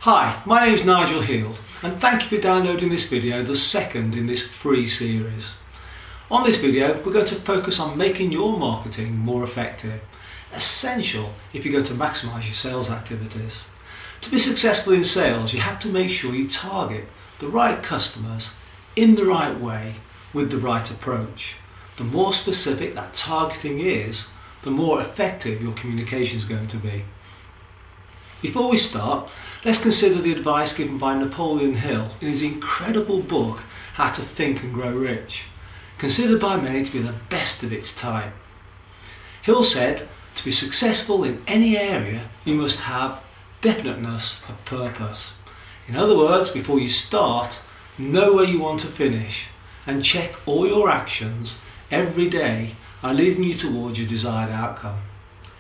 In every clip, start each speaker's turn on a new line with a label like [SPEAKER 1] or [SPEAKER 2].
[SPEAKER 1] Hi, my name is Nigel and thank you for downloading this video, the second in this free series. On this video we're going to focus on making your marketing more effective, essential if you're going to maximise your sales activities. To be successful in sales you have to make sure you target the right customers in the right way with the right approach. The more specific that targeting is, the more effective your communication is going to be. Before we start, let's consider the advice given by Napoleon Hill in his incredible book, How to Think and Grow Rich, considered by many to be the best of its type. Hill said, to be successful in any area, you must have definiteness of purpose. In other words, before you start, know where you want to finish and check all your actions every day are leading you towards your desired outcome.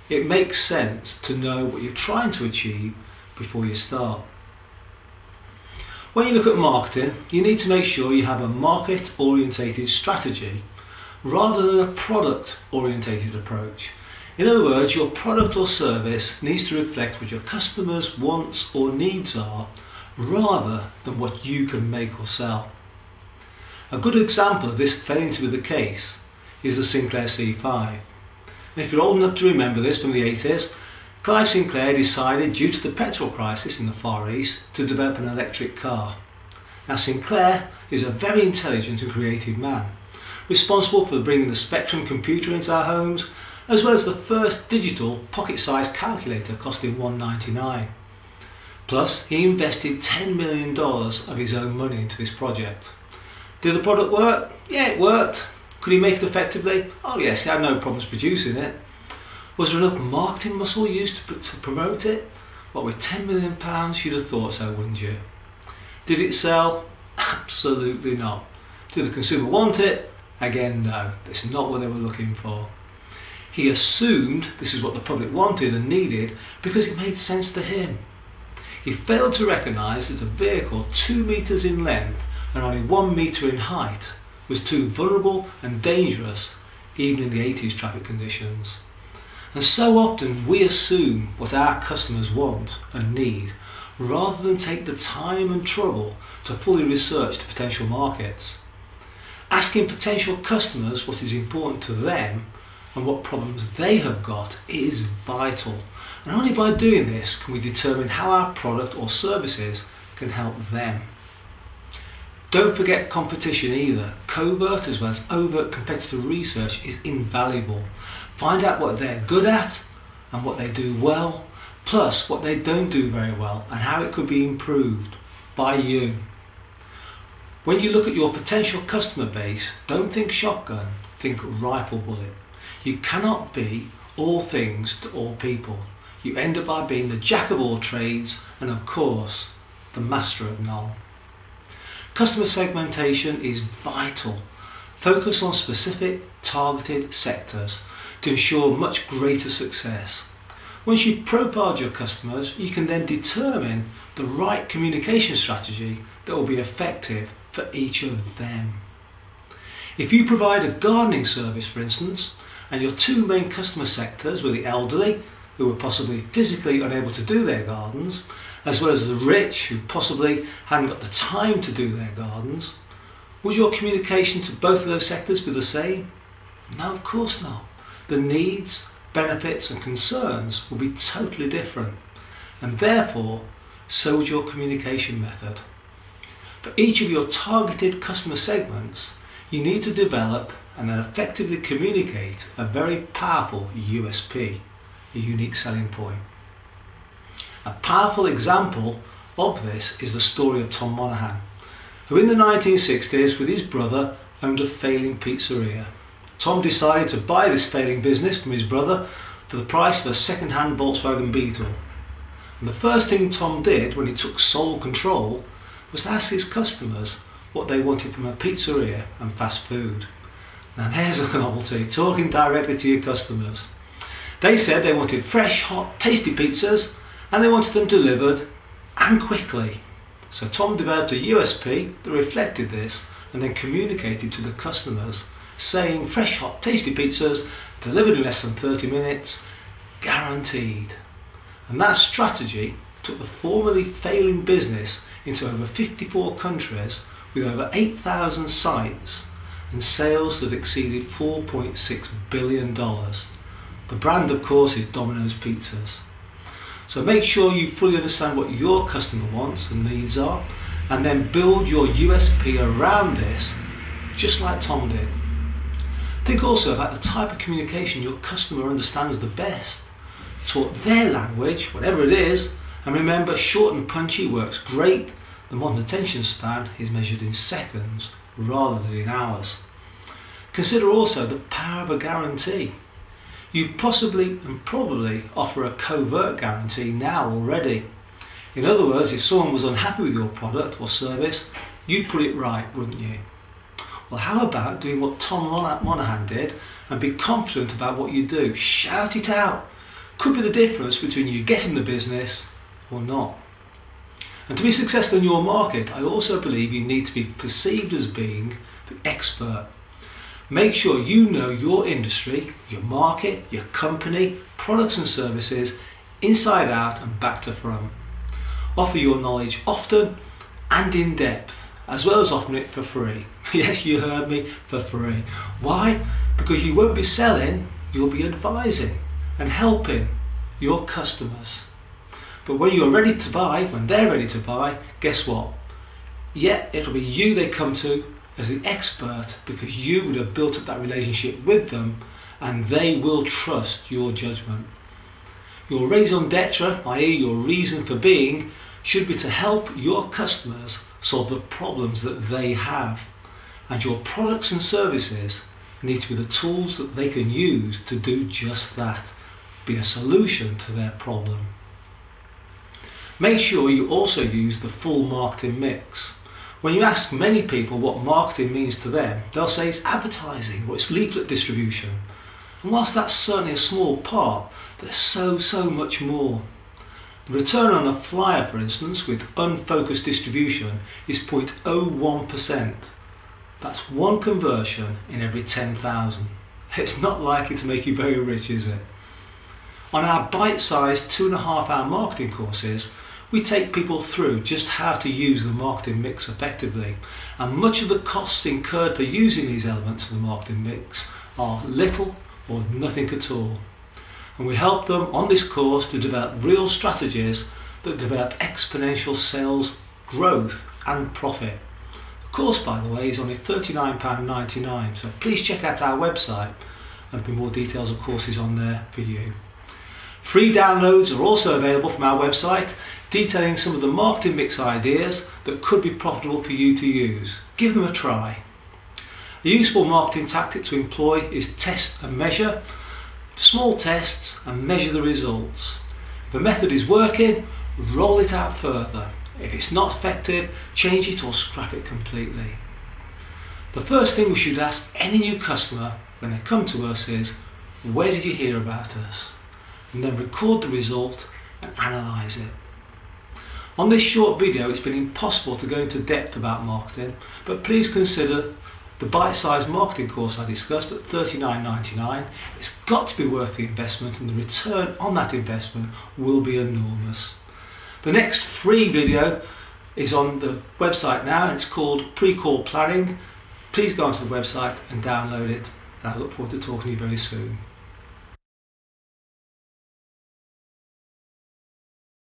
[SPEAKER 1] It makes sense to know what you're trying to achieve before you start. When you look at marketing, you need to make sure you have a market-orientated strategy rather than a product-orientated approach. In other words, your product or service needs to reflect what your customers' wants or needs are rather than what you can make or sell. A good example of this failing to be the case is the Sinclair C5. And if you're old enough to remember this from the 80s, Clive Sinclair decided, due to the petrol crisis in the Far East, to develop an electric car. Now Sinclair is a very intelligent and creative man, responsible for bringing the Spectrum computer into our homes, as well as the first digital pocket-sized calculator costing $1.99. Plus, he invested $10 million of his own money into this project. Did the product work? Yeah, it worked. Could he make it effectively? Oh yes, he had no problems producing it. Was there enough marketing muscle used to promote it? What, with £10 million, you'd have thought so, wouldn't you? Did it sell? Absolutely not. Did the consumer want it? Again, no. This is not what they were looking for. He assumed this is what the public wanted and needed because it made sense to him. He failed to recognise that a vehicle 2 metres in length and only 1 metre in height was too vulnerable and dangerous even in the 80s traffic conditions. And so often we assume what our customers want and need rather than take the time and trouble to fully research the potential markets. Asking potential customers what is important to them and what problems they have got is vital, and only by doing this can we determine how our product or services can help them. Don't forget competition either. Covert as well as overt competitor research is invaluable. Find out what they're good at and what they do well, plus what they don't do very well and how it could be improved by you. When you look at your potential customer base, don't think shotgun, think rifle bullet. You cannot be all things to all people. You end up by being the jack of all trades and of course the master of none. Customer segmentation is vital. Focus on specific targeted sectors to ensure much greater success. Once you've profiled your customers, you can then determine the right communication strategy that will be effective for each of them. If you provide a gardening service, for instance, and your two main customer sectors were the elderly, who were possibly physically unable to do their gardens, as well as the rich who possibly hadn't got the time to do their gardens, would your communication to both of those sectors be the same? No, of course not. The needs, benefits and concerns will be totally different, and therefore so would your communication method. For each of your targeted customer segments, you need to develop and then effectively communicate a very powerful USP, a unique selling point. A powerful example of this is the story of Tom Monaghan, who in the 1960s with his brother owned a failing pizzeria. Tom decided to buy this failing business from his brother for the price of a second-hand Volkswagen Beetle. And the first thing Tom did when he took sole control was to ask his customers what they wanted from a pizzeria and fast food. Now there's a novelty, talking directly to your customers. They said they wanted fresh, hot, tasty pizzas and they wanted them delivered and quickly. So Tom developed a USP that reflected this and then communicated to the customers, saying fresh, hot, tasty pizzas delivered in less than 30 minutes, guaranteed. And that strategy took the formerly failing business into over 54 countries with over 8,000 sites and sales that exceeded $4.6 billion. The brand, of course, is Domino's Pizzas. So make sure you fully understand what your customer wants and needs are, and then build your USP around this, just like Tom did. Think also about the type of communication your customer understands the best. Talk their language, whatever it is, and remember, short and punchy works great. The modern attention span is measured in seconds rather than in hours. Consider also the power of a guarantee. You possibly and probably offer a covert guarantee now already. In other words, if someone was unhappy with your product or service, you'd put it right, wouldn't you? Well, how about doing what Tom Monahan did and be confident about what you do? Shout it out. Could be the difference between you getting the business or not. And to be successful in your market, I also believe you need to be perceived as being the expert. Make sure you know your industry, your market, your company, products and services, inside out and back to front. Offer your knowledge often and in depth, as well as offering it for free. Yes, you heard me, for free. Why? Because you won't be selling, you'll be advising and helping your customers. But when you're ready to buy, when they're ready to buy, guess what? Yeah, it'll be you they come to as the expert, because you would have built up that relationship with them and they will trust your judgment. Your raison d'etre, i.e. your reason for being, should be to help your customers solve the problems that they have, and your products and services need to be the tools that they can use to do just that, be a solution to their problem. Make sure you also use the full marketing mix. When you ask many people what marketing means to them, they'll say it's advertising or it's leaflet distribution. And whilst that's certainly a small part, there's so much more. The return on a flyer, for instance, with unfocused distribution is 0.01%. That's one conversion in every 10,000. It's not likely to make you very rich, is it? On our bite-sized 2.5-hour marketing courses, we take people through just how to use the marketing mix effectively, and much of the costs incurred for using these elements of the marketing mix are little or nothing at all. And we help them on this course to develop real strategies that develop exponential sales growth and profit. The course, by the way, is only £39.99, so please check out our website and there'll be more details of courses on there for you. Free downloads are also available from our website, detailing some of the marketing mix ideas that could be profitable for you to use. Give them a try. A useful marketing tactic to employ is test and measure. Small tests and measure the results. If a method is working, roll it out further. If it's not effective, change it or scrap it completely. The first thing we should ask any new customer when they come to us is, where did you hear about us? And then record the result and analyse it. On this short video, it's been impossible to go into depth about marketing, but please consider the bite-sized marketing course I discussed at $39.99. It's got to be worth the investment, and the return on that investment will be enormous. The next free video is on the website now, and it's called Pre-Call Planning. Please go onto the website and download it, and I look forward to talking to you very soon.